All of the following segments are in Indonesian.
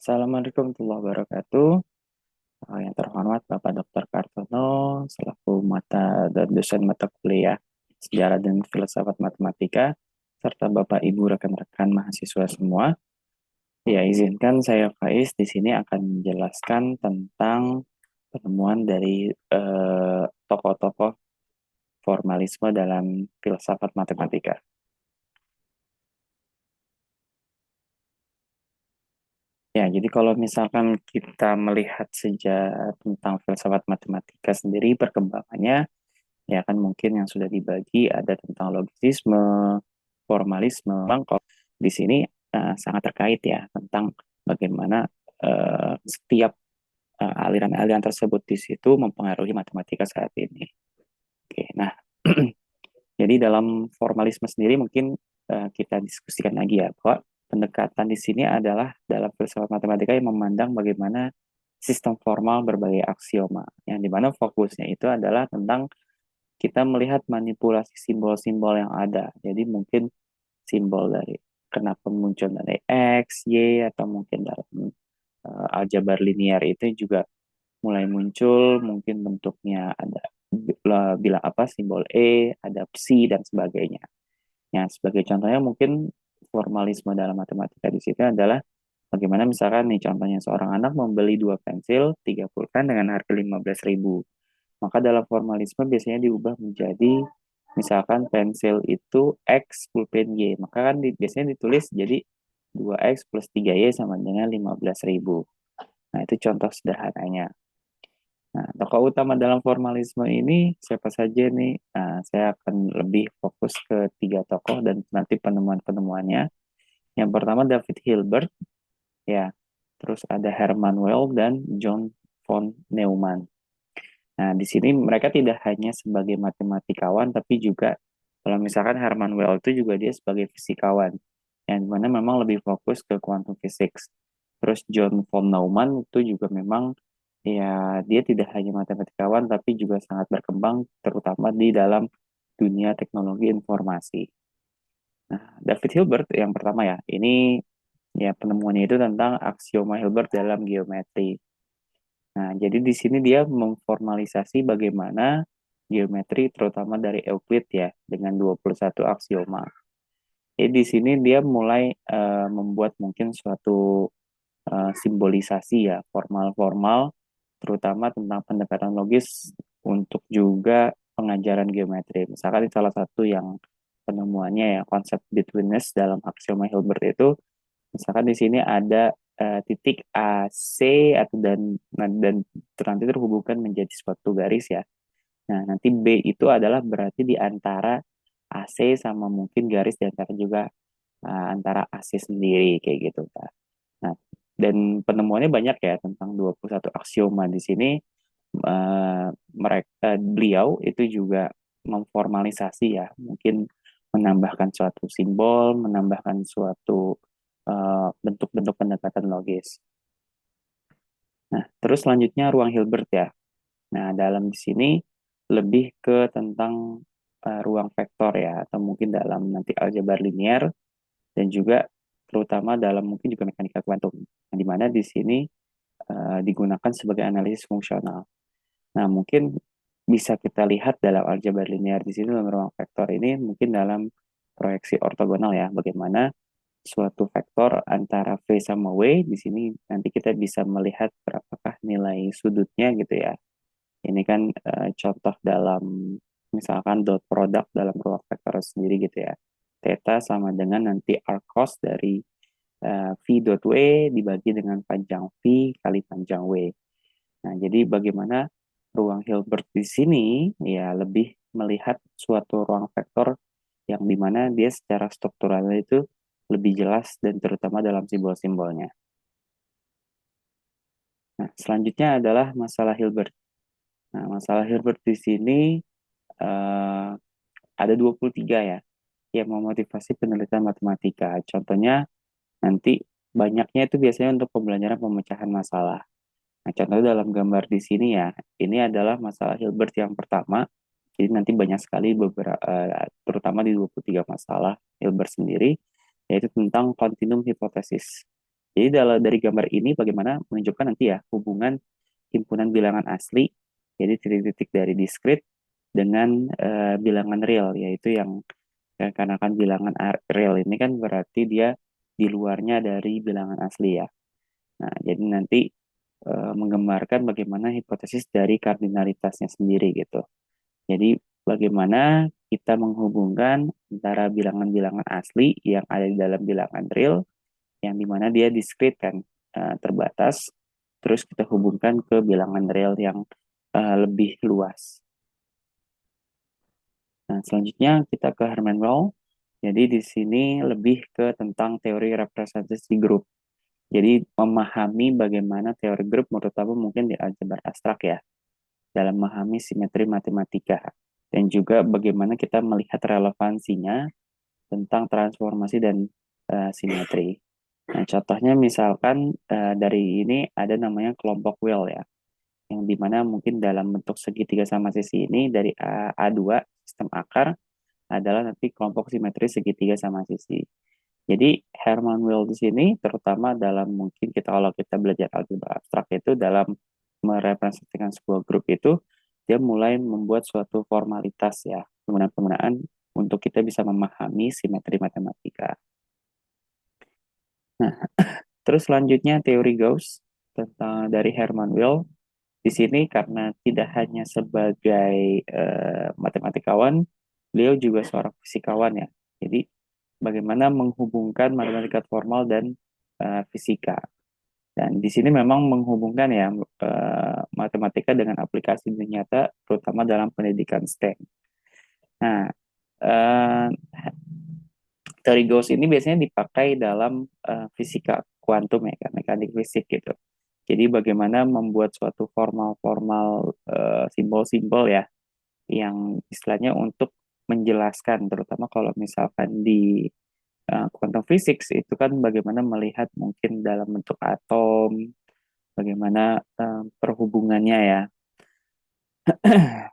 Assalamualaikum warahmatullahi wabarakatuh. Yang terhormat Bapak Dr. Kartono, selaku mata dan dosen mata kuliah Sejarah dan Filsafat Matematika, serta Bapak Ibu rekan-rekan mahasiswa semua. Ya, izinkan saya Faiz di sini akan menjelaskan tentang penemuan dari tokoh-tokoh formalisme dalam filsafat matematika. Ya, jadi kalau misalkan kita melihat sejarah tentang filsafat matematika sendiri, perkembangannya, ya kan mungkin yang sudah dibagi ada tentang logisisme, formalisme. Memang kalau di sini sangat terkait ya tentang bagaimana setiap aliran-aliran tersebut di situ mempengaruhi matematika saat ini. Oke, nah jadi dalam formalisme sendiri mungkin kita diskusikan lagi ya bahwa pendekatan di sini adalah dalam filsafat matematika yang memandang bagaimana sistem formal berbagai aksioma, yang dimana fokusnya itu adalah tentang kita melihat manipulasi simbol-simbol yang ada. Jadi mungkin simbol dari kenapa muncul dari X, Y, atau mungkin dalam aljabar linear itu juga mulai muncul, mungkin bentuknya ada bilang apa simbol ada psi dan sebagainya. Ya, sebagai contohnya mungkin formalisme dalam matematika di situ adalah bagaimana misalkan nih contohnya seorang anak membeli dua pensil 30 pulpen dengan harga 15.000. Maka dalam formalisme biasanya diubah menjadi misalkan pensil itu X pulpen Y. Maka kan biasanya ditulis jadi 2X plus 3Y sama dengan 15.000. Nah, itu contoh sederhananya. Nah, tokoh utama dalam formalisme ini siapa saja nih? Nah, saya akan lebih fokus ke tiga tokoh dan nanti penemuan-penemuannya. Yang pertama David Hilbert, ya. Terus ada Hermann Weyl dan John von Neumann. Nah, di sini mereka tidak hanya sebagai matematikawan, tapi juga kalau misalkan Hermann Weyl itu juga dia sebagai fisikawan, yang mana memang lebih fokus ke quantum physics. Terus John von Neumann itu juga memang ya dia tidak hanya matematikawan, tapi juga sangat berkembang, terutama di dalam dunia teknologi informasi. Nah, David Hilbert yang pertama ya, ini ya penemuannya itu tentang aksioma Hilbert dalam geometri. Nah, jadi di sini dia memformalisasi bagaimana geometri terutama dari Euclid ya dengan 21 aksioma. Jadi di sini dia mulai membuat mungkin suatu simbolisasi ya formal-formal terutama tentang pendekatan logis untuk juga pengajaran geometri. Misalkan salah satu yang penemuannya ya konsep betweenness dalam aksioma Hilbert itu misalkan di sini ada titik AC atau dan nanti terhubungkan menjadi suatu garis ya. Nah, nanti B itu adalah berarti di antara AC sama mungkin garis di antara juga antara AC sendiri kayak gitu, Kak. Nah, dan penemuannya banyak ya tentang 21 aksioma di sini. Mereka beliau itu juga memformalisasi ya, mungkin menambahkan suatu simbol, menambahkan suatu bentuk-bentuk pendekatan logis. Nah, terus selanjutnya ruang Hilbert ya. Nah, dalam di sini lebih ke tentang ruang vektor ya, atau mungkin dalam nanti aljabar linear dan juga terutama dalam mungkin juga mekanika kuantum. Nah, di mana di sini digunakan sebagai analisis fungsional. Nah, mungkin bisa kita lihat dalam aljabar linear di sini dalam ruang vektor ini mungkin dalam proyeksi ortogonal ya, bagaimana suatu vektor antara V sama W di sini nanti kita bisa melihat berapakah nilai sudutnya gitu ya. Ini kan contoh dalam misalkan dot product dalam ruang vektor sendiri gitu ya. Theta sama dengan nanti arc cos dari V dot W dibagi dengan panjang V kali panjang W. Nah, jadi bagaimana ruang Hilbert di sini ya lebih melihat suatu ruang vektor yang dimana dia secara struktural itu lebih jelas dan terutama dalam simbol-simbolnya. Nah, selanjutnya adalah masalah Hilbert. Nah, masalah Hilbert di sini eh, ada 23 ya yang memotivasi penelitian matematika. Contohnya nanti banyaknya itu biasanya untuk pembelajaran pemecahan masalah. Nah, contohnya dalam gambar di sini ya, ini adalah masalah Hilbert yang pertama. Jadi nanti banyak sekali beberapa, terutama di 23 masalah Hilbert sendiri, yaitu tentang continuum hipotesis. Jadi dari gambar ini bagaimana menunjukkan nanti ya hubungan himpunan bilangan asli, jadi titik-titik dari discrete dengan bilangan real, yaitu yang karena kan bilangan real ini kan berarti dia di luarnya dari bilangan asli ya. Nah, jadi nanti menggambarkan bagaimana hipotesis dari kardinalitasnya sendiri gitu. Jadi bagaimana kita menghubungkan antara bilangan-bilangan asli yang ada di dalam bilangan real, yang dimana dia discrete kan, terbatas, terus kita hubungkan ke bilangan real yang lebih luas. Nah, selanjutnya kita ke Herman Wall. Jadi di sini lebih ke tentang teori representasi grup. Jadi memahami bagaimana teori grup, terutama mungkin di aljabar abstrak ya, dalam memahami simetri matematika. Dan juga bagaimana kita melihat relevansinya tentang transformasi dan simetri. Nah, contohnya misalkan dari ini ada namanya kelompok Weil ya, yang dimana mungkin dalam bentuk segitiga sama sisi ini dari A2 sistem akar adalah nanti kelompok simetri segitiga sama sisi. Jadi Herman Weyl di sini terutama dalam mungkin kalau kita belajar algebra abstrak itu dalam merepresentasikan sebuah grup itu dia mulai membuat suatu formalitas ya, penggunaan-penggunaan untuk kita bisa memahami simetri matematika. Nah, terus selanjutnya teori Gauss tentang dari Herman Weyl. Di sini karena tidak hanya sebagai matematikawan, beliau juga seorang fisikawan ya. Jadi bagaimana menghubungkan matematika formal dan fisika. Dan di sini memang menghubungkan ya matematika dengan aplikasi nyata, terutama dalam pendidikan STEM. Nah, uh, teori Gauss ini biasanya dipakai dalam fisika kuantum ya, kan, mekanik fisik gitu. Jadi bagaimana membuat suatu formal-formal simbol-simbol ya, yang istilahnya untuk menjelaskan, terutama kalau misalkan di quantum physics itu kan bagaimana melihat mungkin dalam bentuk atom, bagaimana perhubungannya ya,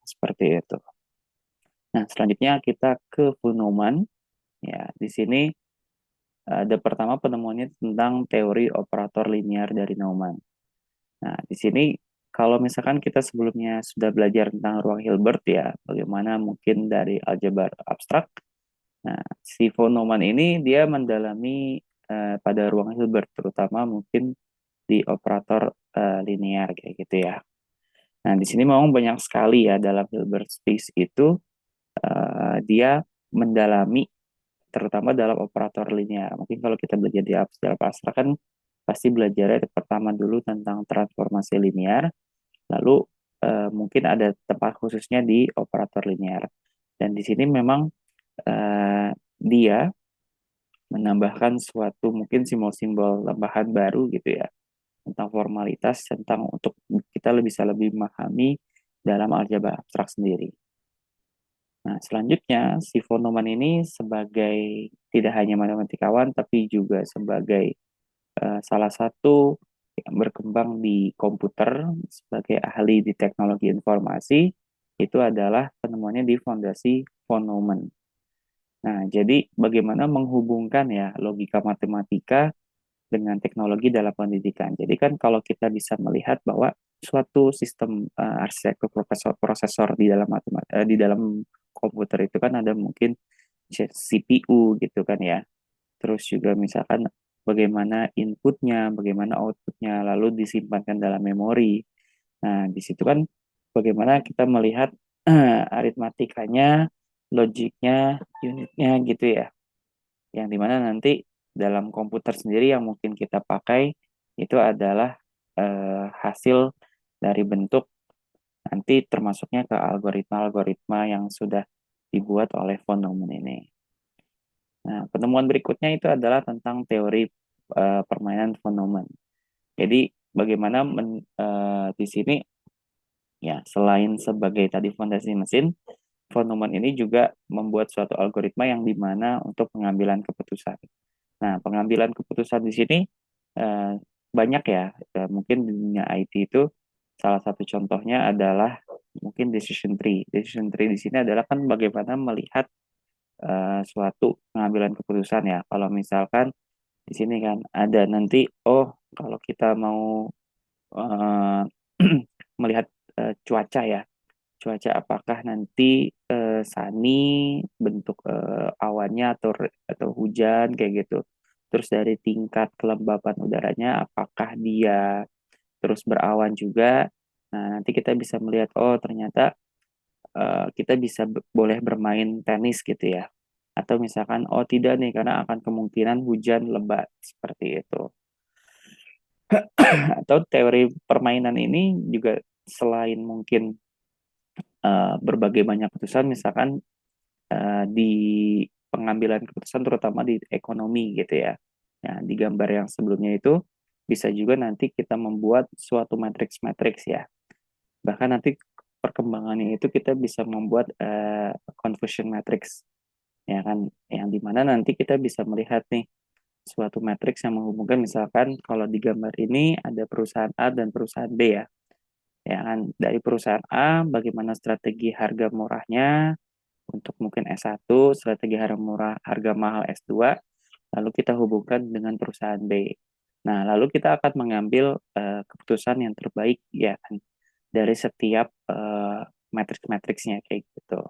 seperti itu. Nah, selanjutnya kita ke von Neumann. Ya, di sini ada pertama penemuannya tentang teori operator linear dari Neumann. Nah, di sini kalau misalkan kita sebelumnya sudah belajar tentang ruang Hilbert ya, bagaimana mungkin dari aljabar abstrak. Nah, si von Neumann ini dia mendalami pada ruang Hilbert, terutama mungkin di operator linear kayak gitu ya. Nah, di sini memang banyak sekali ya dalam Hilbert space itu dia mendalami terutama dalam operator linear. Mungkin kalau kita belajar di dalam abstrak kan pasti belajarnya pertama dulu tentang transformasi linear, lalu mungkin ada tempat khususnya di operator linear. Dan di sini memang dia menambahkan suatu mungkin simbol-simbol tambahan baru gitu ya tentang formalitas tentang untuk kita bisa lebih memahami dalam aljabar abstrak sendiri. Nah, selanjutnya si von Neumann ini sebagai tidak hanya matematikawan tapi juga sebagai salah satu yang berkembang di komputer sebagai ahli di teknologi informasi itu adalah penemuannya di Fondasi von Neumann. Nah, jadi bagaimana menghubungkan ya logika matematika dengan teknologi dalam pendidikan. Jadi kan kalau kita bisa melihat bahwa suatu sistem arsitektur prosesor di dalam di dalam komputer itu kan ada mungkin CPU gitu kan ya. Terus juga misalkan bagaimana inputnya, bagaimana outputnya, lalu disimpankan dalam memori. Nah, di situ kan bagaimana kita melihat aritmatikanya, logiknya, unitnya gitu ya. Yang dimana nanti dalam komputer sendiri yang mungkin kita pakai itu adalah hasil dari bentuk nanti termasuknya ke algoritma-algoritma yang sudah dibuat oleh von Neumann ini. Nah, penemuan berikutnya itu adalah tentang teori permainan von Neumann. Jadi bagaimana di sini ya selain sebagai tadi fondasi mesin, von Neumann ini juga membuat suatu algoritma yang dimana untuk pengambilan keputusan. Nah, pengambilan keputusan di sini eh, banyak ya. Mungkin di dunia IT itu salah satu contohnya adalah mungkin decision tree. Decision tree di sini adalah kan bagaimana melihat suatu pengambilan keputusan ya. Kalau misalkan Di sini kan ada nanti, oh kalau kita mau eh, melihat cuaca ya, cuaca apakah nanti sunny bentuk awannya atau hujan kayak gitu. Terus dari tingkat kelembapan udaranya apakah dia terus berawan juga. Nah, nanti kita bisa melihat oh ternyata kita bisa boleh bermain tenis gitu ya. Atau misalkan oh tidak nih karena akan kemungkinan hujan lebat seperti itu. Atau teori permainan ini juga selain mungkin berbagai banyak keputusan misalkan di pengambilan keputusan terutama di ekonomi gitu ya. Nah, di gambar yang sebelumnya itu bisa juga nanti kita membuat suatu matriks-matriks ya. Bahkan nanti perkembangannya itu kita bisa membuat confusion matrix ya kan, yang dimana nanti kita bisa melihat nih suatu matriks yang menghubungkan misalkan kalau di gambar ini ada perusahaan A dan perusahaan B ya kan, dari perusahaan A bagaimana strategi harga murahnya untuk mungkin S1, strategi harga murah, harga mahal S2, lalu kita hubungkan dengan perusahaan B. Nah, lalu kita akan mengambil keputusan yang terbaik ya kan dari setiap matriks-matriksnya kayak gitu.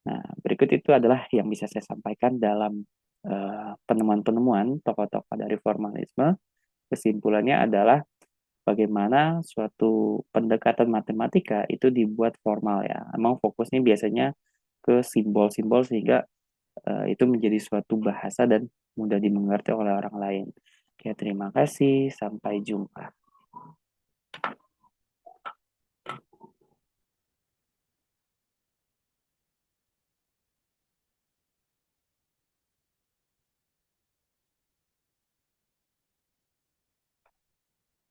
Nah, berikut itu adalah yang bisa saya sampaikan dalam penemuan-penemuan tokoh-tokoh dari formalisme. Kesimpulannya adalah bagaimana suatu pendekatan matematika itu dibuat formal ya. Emang fokusnya biasanya ke simbol-simbol sehingga itu menjadi suatu bahasa dan mudah dimengerti oleh orang lain. Oke, terima kasih. Sampai jumpa.